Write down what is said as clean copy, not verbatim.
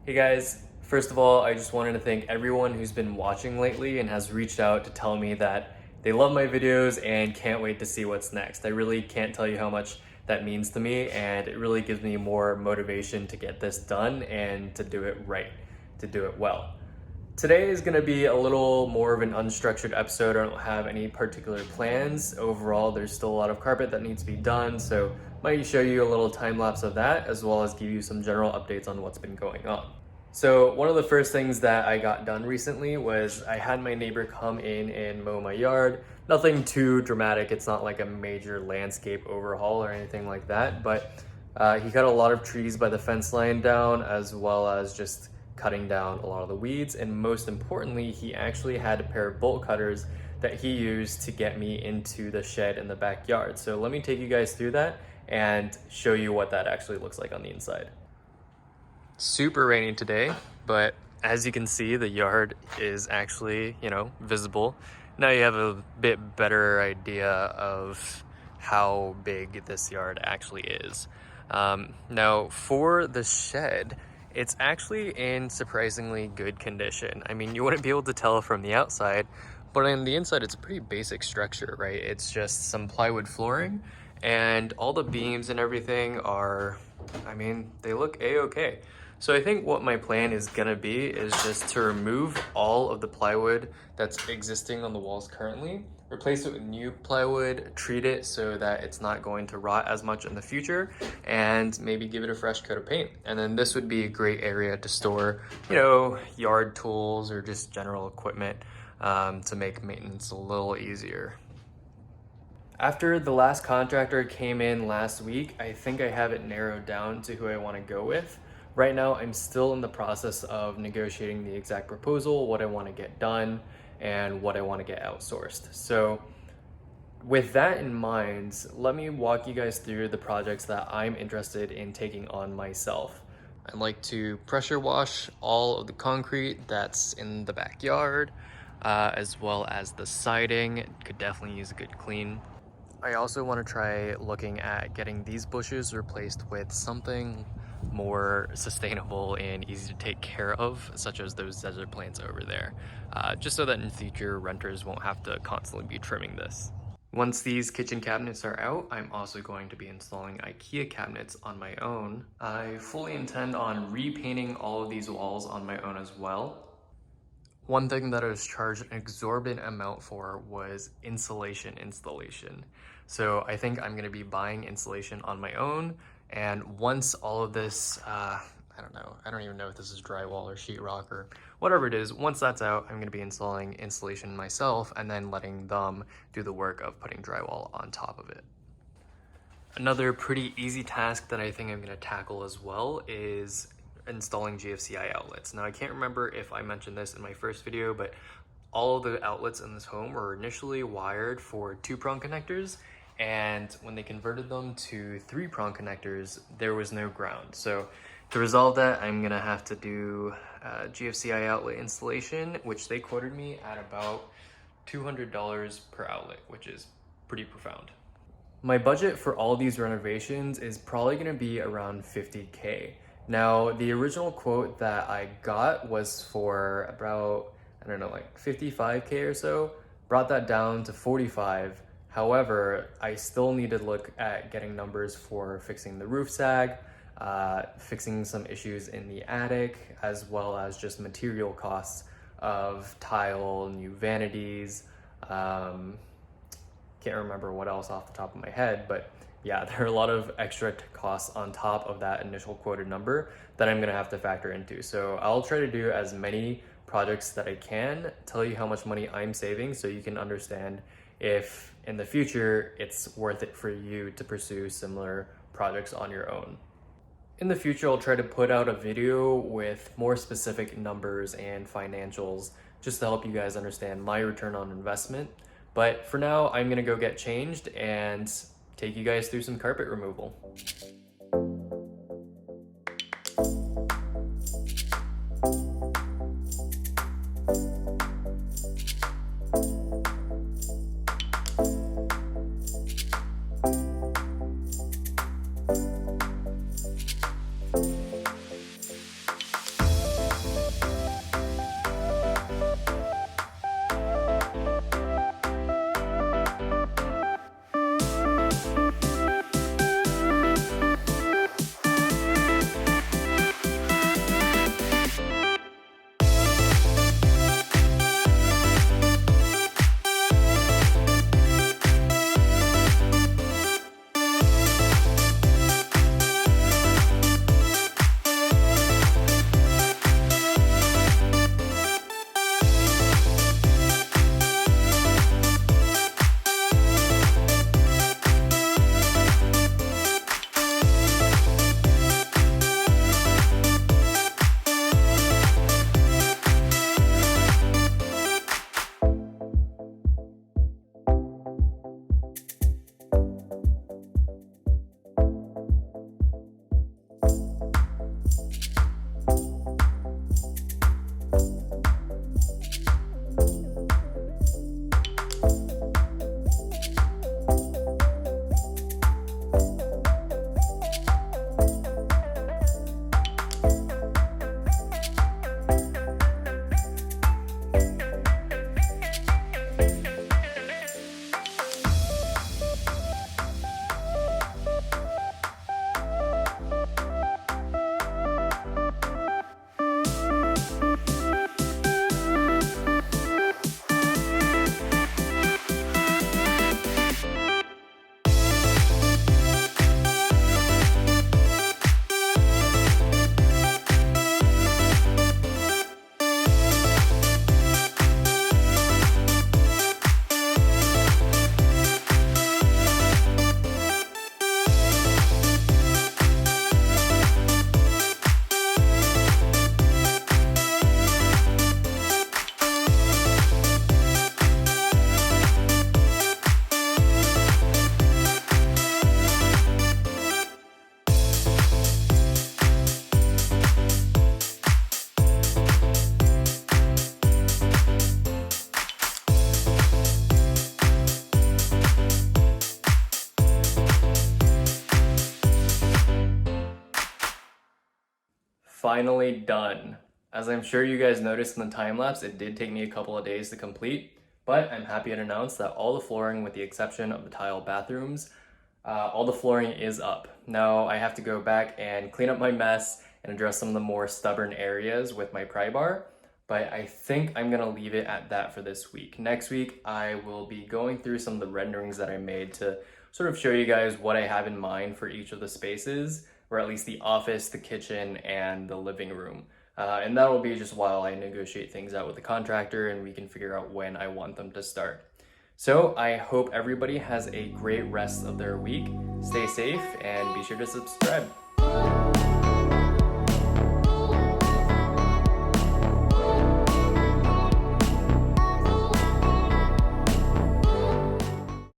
Hey guys, first of all, I just wanted to thank everyone who's been watching lately and has reached out to tell me that they love my videos and can't wait to see what's next. I really can't tell you how much that means to me, and it really gives me more motivation to get this done and to do it right, to do it well. Today is going to be a little more of an unstructured episode. I don't have any particular plans. Overall, there's still a lot of carpet that needs to be done, so might show you a little time lapse of that, as well as give you some general updates on what's been going on. So one of the first things that I got done recently was I had my neighbor come in and mow my yard. Nothing too dramatic. It's not like a major landscape overhaul or anything like that, but he cut a lot of trees by the fence line down, as well as just cutting down a lot of the weeds. And most importantly, he actually had a pair of bolt cutters that he used to get me into the shed in the backyard. So let me take you guys through that and show you what that actually looks like on the inside. Super rainy today, but as you can see, the yard is actually, visible. Now you have a bit better idea of how big this yard actually is. Now for the shed, it's actually in surprisingly good condition. I mean, you wouldn't be able to tell from the outside, but on the inside, it's a pretty basic structure, right? It's just some plywood flooring, and all the beams and everything are, they look a-okay. So I think what my plan is gonna be is just to remove all of the plywood that's existing on the walls currently, replace it with new plywood, treat it so that it's not going to rot as much in the future, and maybe give it a fresh coat of paint. And then this would be a great area to store, yard tools or just general equipment to make maintenance a little easier. After the last contractor came in last week, I think I have it narrowed down to who I want to go with. Right now, I'm still in the process of negotiating the exact proposal, what I want to get done, and what I want to get outsourced. So with that in mind, let me walk you guys through the projects that I'm interested in taking on myself. I'd like to pressure wash all of the concrete that's in the backyard, as well as the siding. It could definitely use a good clean. I also want to try looking at getting these bushes replaced with something more sustainable and easy to take care of, such as those desert plants over there, just so that in future renters won't have to constantly be trimming this. Once these kitchen cabinets are out, I'm also going to be installing IKEA cabinets on my own. I fully intend on repainting all of these walls on my own as well. One thing that I was charged an exorbitant amount for was insulation installation. So I think I'm gonna be buying insulation on my own, and once all of this, I don't even know if this is drywall or sheetrock or whatever it is, once that's out, I'm gonna be installing insulation myself and then letting them do the work of putting drywall on top of it. Another pretty easy task that I think I'm gonna tackle as well is installing GFCI outlets. Now I can't remember if I mentioned this in my first video, but all of the outlets in this home were initially wired for 2-prong connectors, and when they converted them to 3-prong connectors, there was no ground. So to resolve that, I'm gonna have to do GFCI outlet installation, which they quoted me at about $200 per outlet, which is pretty profound. My budget for all these renovations is probably gonna be around 50K. Now, the original quote that I got was for about, like 55K or so, brought that down to 45. However, I still need to look at getting numbers for fixing the roof sag, fixing some issues in the attic, as well as just material costs of tile, new vanities. Can't remember what else off the top of my head, but yeah, there are a lot of extra costs on top of that initial quoted number that I'm gonna have to factor into. So I'll try to do as many projects that I can, tell you how much money I'm saving so you can understand if in the future it's worth it for you to pursue similar projects on your own. In the future, I'll try to put out a video with more specific numbers and financials just to help you guys understand my return on investment. But for now, I'm gonna go get changed and take you guys through some carpet removal. finally done. As I'm sure you guys noticed in the time lapse, it did take me a couple of days to complete, but I'm happy to announce that all the flooring, with the exception of the tile bathrooms, all the flooring is up. Now I have to go back and clean up my mess and address some of the more stubborn areas with my pry bar, but I think I'm gonna leave it at that for this week. Next week, I will be going through some of the renderings that I made to sort of show you guys what I have in mind for each of the spaces, or at least the office, the kitchen, and the living room. And that will be just while I negotiate things out with the contractor and we can figure out when I want them to start. So I hope everybody has a great rest of their week. Stay safe and be sure to subscribe.